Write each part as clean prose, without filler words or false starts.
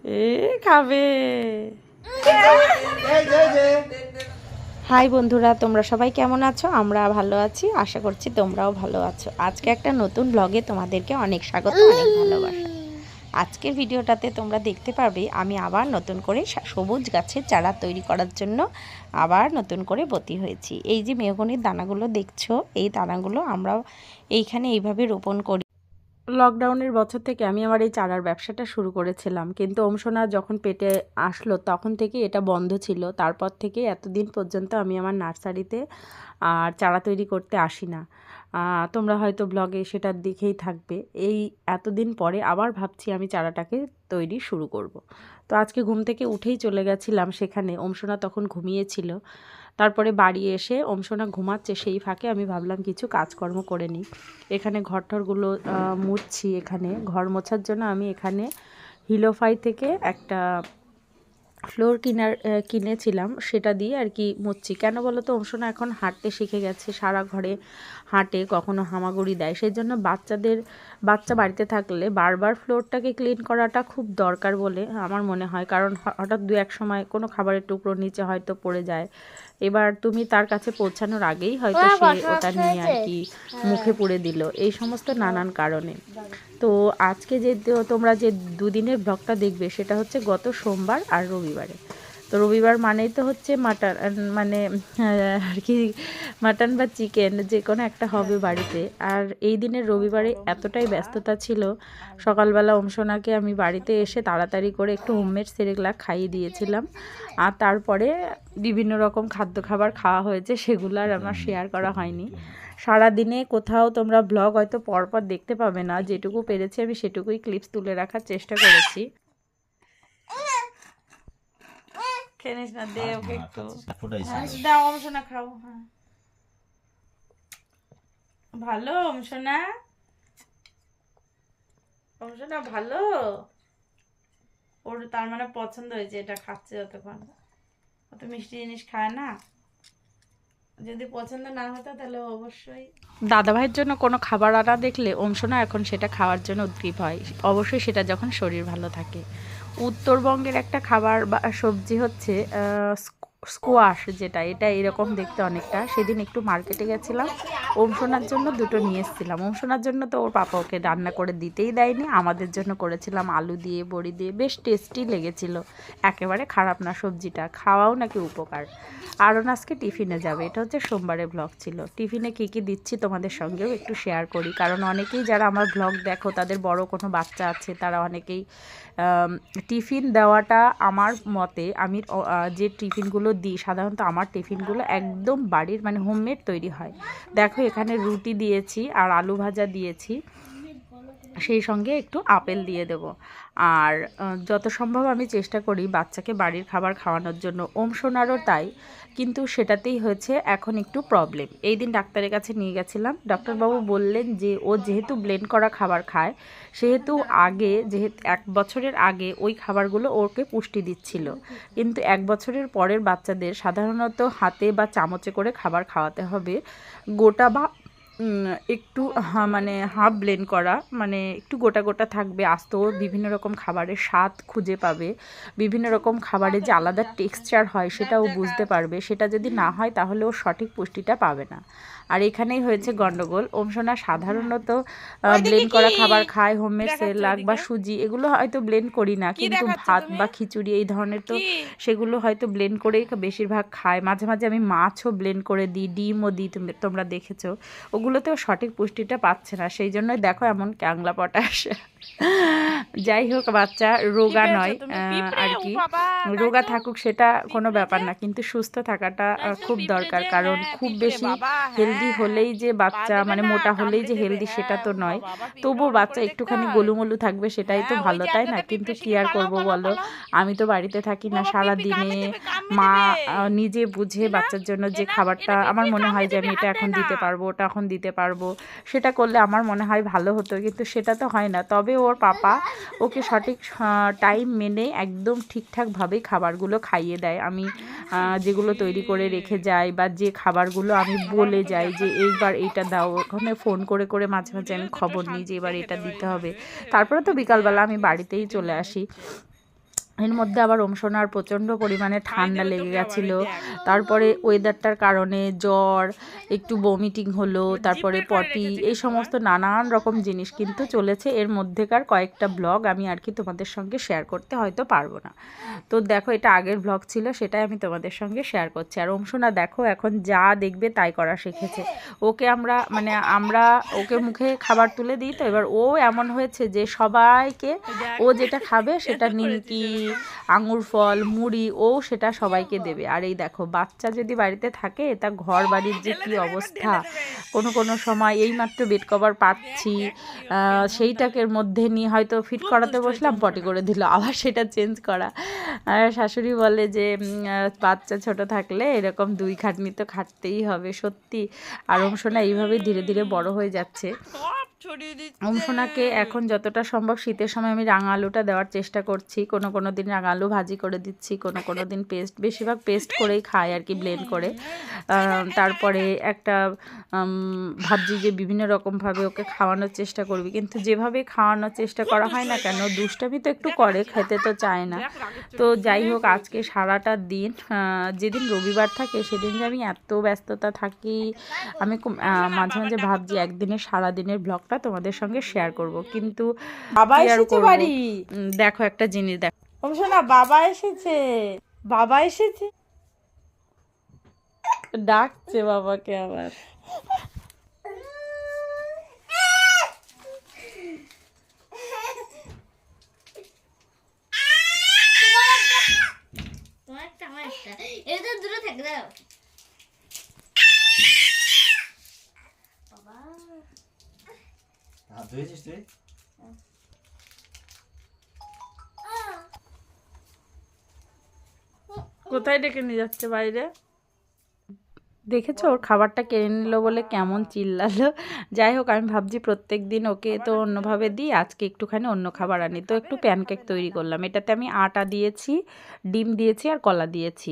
এ খাবে। হাই বন্ধুরা, তোমরা সবাই কেমন আছো? আমরা ভালো আছি, আশা করছি তোমরাও ভালো আছো। আজকে একটা নতুন ব্লগে তোমাদেরকে অনেক স্বাগত, অনেক ভালোবাসা। আজকের ভিডিওটাতে তোমরা দেখতে পারবে আমি আবার নতুন করে সবুজ গাছের চারা তৈরি করার জন্য আবার নতুন করে বতি হয়েছি। এই যে মেহগনির দানাগুলো দেখছো, এই দানাগুলো আমরা এইখানে এইভাবে রোপণ করি। লকডাউনের বছর থেকে আমি আমার এই চারার ব্যবসাটা শুরু করেছিলাম, কিন্তু ওমসোনা যখন পেটে আসলো তখন থেকে এটা বন্ধ ছিল। তারপর থেকে এতদিন পর্যন্ত আমি আমার নার্সারিতে আর চারা তৈরি করতে আসি না। তোমরা হয়তো ব্লগে সেটা দেখেই থাকবে। এই এতদিন পরে আবার ভাবছি আমি চারাটাকে তৈরি শুরু করব। তো আজকে ঘুম থেকে উঠেই চলে গেছিলাম সেখানে। ওমসোনা তখন ঘুমিয়েছিল। তারপরে বাড়ি এসে ওমসোনা ঘুমাচ্ছে, সেই ফাঁকে আমি ভাবলাম কিছু কাজকর্ম করে নিই। এখানে ঘরটরগুলো মুছছি। এখানে ঘর মোছার জন্য আমি এখানে হিলোফাই থেকে একটা ফ্লোর কিনেছিলাম, সেটা দিয়ে আর কি মুছছি। কেন বলো তো, ওমসোনা এখন হাঁটতে শিখে গেছে, সারা ঘরে হাঁটে, কখনো হামাগুড়ি দেয়। সেই জন্য বাচ্চা বাড়িতে থাকলে বারবার ফ্লোরটাকে ক্লিন করাটা খুব দরকার বলে আমার মনে হয়। কারণ হঠাৎ দু এক সময় কোনো খাবারের টুকরো নিচে হয়তো পড়ে যায়, এবার তুমি তার কাছে পৌঁছানোর আগেই হয়তো সে ওটা নিয়ে আর কি মুখে পুড়ে দিল, এই সমস্ত নানান কারণে। তো আজকে যে তোমরা যে দুদিনের ব্লগটা দেখবে সেটা হচ্ছে গত সোমবার আর রবিবারে। তো রবিবার মানেই তো হচ্ছে মাটন, মানে আর কি মাটন বা চিকেন যে কোনো একটা হবে বাড়িতে। আর এই দিনের রবিবারে এতটাই ব্যস্ততা ছিল, সকালবেলা ওমসোনাকে আমি বাড়িতে এসে তাড়াতাড়ি করে একটু হোমমেড সেরেলাক খাইয়ে দিয়েছিলাম। আর তারপরে বিভিন্ন রকম খাবার খাওয়া হয়েছে, সেগুলো আর আমার শেয়ার করা হয়নি। সারাদিনে কোথাও তোমরা ব্লগ হয়তো পরপর দেখতে পাবে না, যেটুকু পেরেছি আমি সেটুকুই ক্লিপস তুলে রাখার চেষ্টা করেছি। খেনিস না, দে ওকে একটু দাও। অংশনা খাও। হ্যাঁ, ভালো অংশনা, অংশনা ভালো। ওর তার মানে পছন্দ হয়েছে, এটা খাচ্ছে যতক্ষণ। অত মিষ্টি জিনিস খায় না। যদি পছন্দ না হতো তাহলে অবশ্যই দাদাভাইয়ের জন্য কোনো খাবার আনা দেখলে অংশনা এখন সেটা খাওয়ার জন্য উদ্গ্রীব হয়, অবশ্যই সেটা যখন শরীর ভালো থাকে। উত্তরবঙ্গের একটা খাবার বা সবজি হচ্ছে স্কোয়াশ, যেটা এটা এরকম দেখতে অনেকটা। সেদিন একটু মার্কেটে গেছিলাম, ওমসোনার জন্য দুটো নিয়ে এসেছিলাম। ওমসোনার জন্য তো ওর পাপা ওকে রান্না করে দিতেই দেয়নি, আমাদের জন্য করেছিলাম আলু দিয়ে বড়ি দিয়ে, বেশ টেস্টি লেগেছিল। একেবারে খারাপ না সবজিটা, খাওয়াও নাকি উপকার। আরও আজকে টিফিনে যাবে, এটা হচ্ছে সোমবারের ব্লগ ছিল। টিফিনে কী কী দিচ্ছি তোমাদের সঙ্গেও একটু শেয়ার করি, কারণ অনেকেই যারা আমার ব্লগ দেখো তাদের বড় কোনো বাচ্চা আছে, তারা অনেকেই টিফিন দেওয়াটা আমার মতে, আমি যে টিফিনগুলো দিই সাধারণত আমার টিফিনগুলো একদম বাড়ির মানে হোমমেড তৈরি হয়। দেখো এখানে রুটি দিয়েছি আর আলু ভাজা দিয়েছি, সেই সঙ্গে একটু আপেল দিয়ে দেব। আর যত সম্ভব আমি চেষ্টা করি বাচ্চাকে বাড়ির খাবার খাওয়ানোর জন্য। ওমসোনারও তাই, কিন্তু সেটাতেই হয়েছে এখন একটু প্রবলেম। এই দিন ডাক্তারের কাছে নিয়ে গেছিলাম, ডাক্তারবাবু বললেন যে ও যেহেতু ব্লেন্ড করা খাবার খায়, সেহেতু যেহেতু 1 বছরের আগে ওই খাবারগুলো ওকে পুষ্টি দিচ্ছিল, কিন্তু 1 বছরের পরের বাচ্চাদের সাধারণত হাতে বা চামচে করে খাবার খাওয়াতে হবে। গোটা বা একটু মানে হাফ ব্লেন্ড করা, মানে একটু গোটা গোটা থাকবে, আস্ত বিভিন্ন রকম খাবারের স্বাদ খুঁজে পাবে, বিভিন্ন রকম খাবারের যে আলাদা টেক্সচার হয় সেটাও বুঝতে পারবে। সেটা যদি না হয় তাহলে ও সঠিক পুষ্টিটা পাবে না। আর এখানেই হয়েছে গন্ডগোল। ওমসোনা সাধারণত ব্লেন্ড করা খাবার খায়, হোমমেড সেরেলাক বা সুজি, এগুলো হয়তো ব্লেন্ড করি না, কিন্তু ভাত বা খিচুড়ি এই ধরনের তো সেগুলো হয়তো ব্লেন্ড করেই বেশিরভাগ খায়। মাঝে মাঝে আমি মাছও ব্লেন্ড করে দিই, ডিমও দিই, তোমরা দেখেছো। ওগুলোতেও সঠিক পুষ্টিটা পাচ্ছে না, সেই জন্যই দেখো এমন ক্যাংলা পটাশ। যাই হোক, বাচ্চা রোগা নয় আর কি, রোগা থাকুক সেটা কোনো ব্যাপার না, কিন্তু সুস্থ থাকাটা খুব দরকার। কারণ খুব বেশি হেলদি হলেই যে বাচ্চা মানে মোটা হলেই যে হেলদি সেটা তো নয়, তবুও বাচ্চা একটুখানি গোলুমোলু থাকবে সেটাই তো ভালো, তাই না? কিন্তু কি আর করবো বলো, আমি তো বাড়িতে থাকি না সারা দিনে। মা নিজে বুঝে বাচ্চার জন্য যে খাবারটা আমার মনে হয় যে আমি এটা এখন দিতে পারবো, ওটা এখন দিতে পারবো, সেটা করলে আমার মনে হয় ভালো হতো, কিন্তু সেটা তো হয় না। তবে ওর পাপা ওকে সঠিক টাইম মেনে একদম ঠিকঠাকভাবেই খাবারগুলো খাইয়ে দেয়। আমি যেগুলো তৈরি করে রেখে যাই বা যে খাবারগুলো আমি বলে যাই যে এইবার এইটা দাও, ওখানে ফোন করে করে মাঝে মাঝে আমি খবর নিই যে এবার এটা দিতে হবে। তারপরে তো বিকালবেলা আমি বাড়িতেই চলে আসি। এর মধ্যে আবার ওমসোনার প্রচণ্ড পরিমাণে ঠান্ডা লেগে গেছিলো, তারপরে ওয়েদারটার কারণে জ্বর, একটু বমিটিং হলো, তারপরে পটি, এই সমস্ত নানান রকম জিনিস কিন্তু চলেছে। এর মধ্যেকার কয়েকটা ব্লগ আমি আর কি তোমাদের সঙ্গে শেয়ার করতে হয়তো পারবো না। তো দেখো এটা আগের ব্লগ ছিল, সেটাই আমি তোমাদের সঙ্গে শেয়ার করছি। আর ওমসোনা দেখো এখন যা দেখবে তাই করা শিখেছে। ওকে আমরা ওকে মুখে খাবার তুলে দিই, তো এবার ও এমন হয়েছে যে সবাইকে ও যেটা খাবে সেটা নিমকি, আঙুর ফল, মুড়ি ও সেটা সবাইকে দেবে। আর এই দেখো বাচ্চা যদি বাড়িতে থাকে তা ঘর বাড়ির যে কী অবস্থা, কোনো সময় এইমাত্র বেড কভার পাচ্ছি, সেইটাকে মধ্যে নিয়ে হয়তো ফিট করাতে বসলাম, পটি করে দিল, আবার সেটা চেঞ্জ করা। শাশুড়ি বলে যে বাচ্চা ছোট থাকলে এরকম দুই খাটনি তো খাটতেই হবে, সত্যি। আর ওমসোনা এইভাবেই ধীরে ধীরে বড় হয়ে যাচ্ছে। ওমসোনাকে এখন যতটা সম্ভব শীতের সময় আমি রাঙা আলুটা দেওয়ার চেষ্টা করছি। কোনো দিন রাঙা আলু ভাজি করে দিচ্ছি, কোনো দিন পেস্ট, বেশিরভাগ পেস্ট করেই খাই আর কি, ব্লেন্ড করে। তারপরে একটা ভাবছি যে বিভিন্ন রকমভাবে ওকে খাওয়ানোর চেষ্টা করবি, কিন্তু যেভাবে খাওয়ানোর চেষ্টা করা হয় না কেন, দুষ্টামি তো একটু করে, খেতে তো চায় না। তো যাই হোক, আজকে সারাটা দিন, যেদিন রবিবার থাকে সেদিন যে আমি এত ব্যস্ততা থাকি, আমি মাঝে মাঝে ভাবছি একদিনের সারাদিনের ব্লগটা তোমাদের সঙ্গে শেয়ার করব, কিন্তু বাবা এসেছে বাড়ি। দেখো একটা জিনিস দেখো, ওমসোনা বাবা এসেছে, বাবা এসেছে, ডাকছে বাবাকে আবার। এটা দূরে থাকে দাও বাবা। হাত ধুয়েছিস তুই? কোথায় ডেকে নিয়ে যাচ্ছে বাইরে? দেখেছো ওর খাবারটা কেড়ে নিল বলে কেমন চিল্লালো। যাই হোক, আমি ভাবছি প্রত্যেক দিন ওকে তো অন্যভাবে দিই, আজকে একটুখানি অন্য খাবার আনি। তো একটু প্যানকেক তৈরি করলাম, এটাতে আমি আটা দিয়েছি, ডিম দিয়েছি আর কলা দিয়েছি।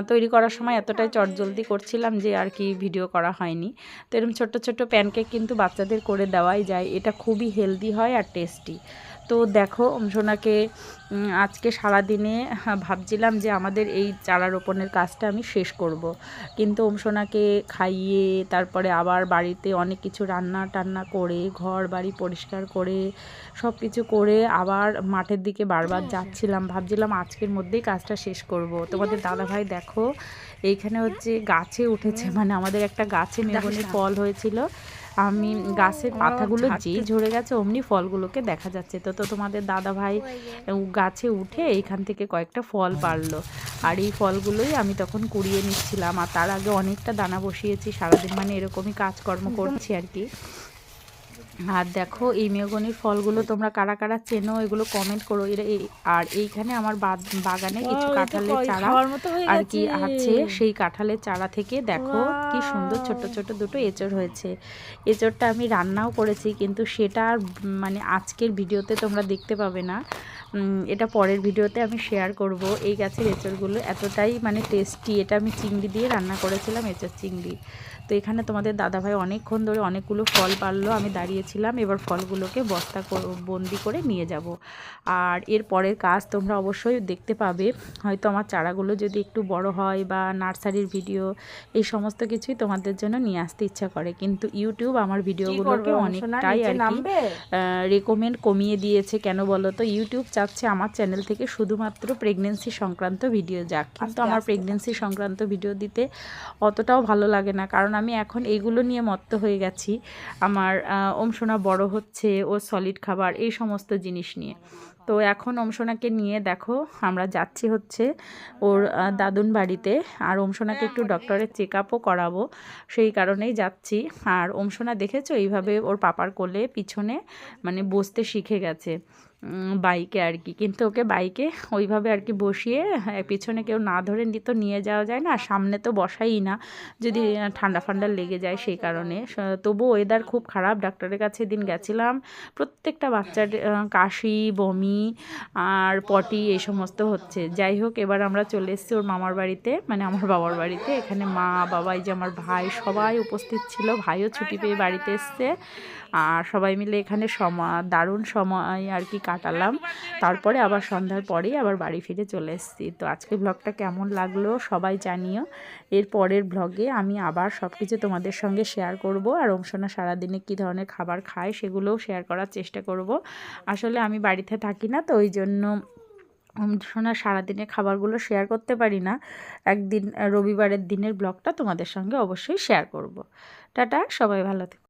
তৈরি করার সময় এতটাই চটজলদি করছিলাম যে আর কি ভিডিও করা হয়নি। তো এরকম ছোট্ট ছোট্ট প্যানকেক কিন্তু বাচ্চাদের করে দেওয়াই যায়, এটা খুবই হেলদি হয় আর টেস্টি। তো দেখো ওমসোনাকে আজকে সারাদিনে ভাবছিলাম যে আমাদের এই চারা রোপণের কাজটা আমি শেষ করব, কিন্তু ওমসোনাকে খাইয়ে তারপরে আবার বাড়িতে অনেক কিছু রান্না টান্না করে ঘর বাড়ি পরিষ্কার করে সব কিছু করে আবার মাঠের দিকে বারবার যাচ্ছিলাম, ভাবছিলাম আজকের মধ্যেই কাজটা শেষ করব। তোমাদের দাদাভাই দেখো এইখানে হচ্ছে গাছে উঠেছে, মানে আমাদের একটা গাছে মেহগনির ফল হয়েছিল, আমি গাছের পাতাগুলো যেই ঝরে গেছে অমনি ফলগুলোকে দেখা যাচ্ছে। তো তোমাদের দাদাভাই গাছে উঠে এইখান থেকে কয়েকটা ফল পারলো, আর এই ফলগুলোই আমি তখন কুড়িয়ে নিচ্ছিলাম। আর তার আগে অনেকটা দানা বসিয়েছি, সারাদিন মানে এরকমই কাজকর্ম করছি আর কি। আর দেখো এই মেহগনির ফলগুলো তোমরা কারা কারা চেনো এগুলো কমেন্ট করো। আর এইখানে আমার বাগানে কিছু কাঁঠালের চারা আর কি আছে, সেই কাঁঠালের চারা থেকে দেখো কি সুন্দর ছোট ছোট দুটো এঁচড় হয়েছে। এঁচড়টা আমি রান্নাও করেছি, কিন্তু সেটা আর মানে আজকের ভিডিওতে তোমরা দেখতে পাবে না, এটা পরের ভিডিওতে আমি শেয়ার করব। এই গাছের এঁচড়গুলো এতটাই মানে টেস্টি, এটা আমি চিংড়ি দিয়ে রান্না করেছিলাম, এঁচড় চিংড়ি। তো এখানে তোমাদের দাদাভাই অনেকক্ষণ ধরে অনেকগুলো ফল পারলো, আমি দাঁড়িয়েছিলাম, এবার ফলগুলোকে বস্তা বন্দি করে নিয়ে যাব। আর এর পরের কাজ তোমরা অবশ্যই দেখতে পাবে, হয়তো আমার চারাগুলো যদি একটু বড় হয় বা নার্সারির ভিডিও এই সমস্ত কিছুই তোমাদের জন্য নিয়ে আসতে ইচ্ছা করে, কিন্তু ইউটিউব আমার ভিডিওগুলোকে অনেকটাই আর কি রেকমেন্ড কমিয়ে দিয়েছে। কেন বলো তো, ইউটিউব চাচ্ছে আমার চ্যানেল থেকে শুধুমাত্র প্রেগনেন্সি সংক্রান্ত ভিডিও যাক, কিন্তু আমার প্রেগনেন্সি সংক্রান্ত ভিডিও দিতে অতটাও ভালো লাগে না, কারণ আমি এখন এইগুলো নিয়ে মত্ত হয়ে গেছি। আমার ওমসোনা বড় হচ্ছে, ও সলিড খাবার এই সমস্ত জিনিস নিয়ে। তো এখন ওমসোনাকে নিয়ে দেখো আমরা যাচ্ছি হচ্ছে ওর দাদুন বাড়িতে, আর ওমসোনাকে একটু ডক্টরের চেক আপও করাবো, সেই কারণেই যাচ্ছি। আর ওমসোনা দেখেছো এইভাবে ওর পাপার কোলে পিছনে মানে বসতে শিখে গেছে বাইকে আর কি, কিন্তু ওকে বাইকে ওইভাবে আর কি বসিয়ে পিছনে কেউ না ধরে তো নিয়ে যাওয়া যায় না, সামনে তো বসাই না, যদি ঠান্ডা ফান্ডা লেগে যায় সেই কারণে। তবু ওয়েদার খুব খারাপ, ডাক্তারের কাছে দিন গেছিলাম, প্রত্যেকটা বাচ্চার কাশি বমি আর পটি এই সমস্ত হচ্ছে। যাই হোক, এবার আমরা চলে এসেছি ওর মামার বাড়িতে, মানে আমার বাবার বাড়িতে। এখানে মা বাবা এই যে আমার ভাই সবাই উপস্থিত ছিল, ভাইও ছুটি পেয়ে বাড়িতে এসছে। আর সবাই মিলে এখানে দারুণ সময় আর কি কাটালাম। তারপরে আবার সন্ধ্যার পরেই আবার বাড়ি ফিরে চলে এসেছি। তো আজকে ব্লগটা কেমন লাগলো সবাই জানিও। এর পরের ব্লগে আমি আবার সব কিছু তোমাদের সঙ্গে শেয়ার করব, আর ওমসোনা সারাদিনে কী ধরনের খাবার খায় সেগুলোও শেয়ার করার চেষ্টা করব। আসলে আমি বাড়িতে থাকি না, তো ওই জন্য ওমসোনা সারাদিনের খাবারগুলো শেয়ার করতে পারি না। একদিন রবিবারের দিনের ব্লগটা তোমাদের সঙ্গে অবশ্যই শেয়ার করব। টাটা, সবাই ভালো থেকো।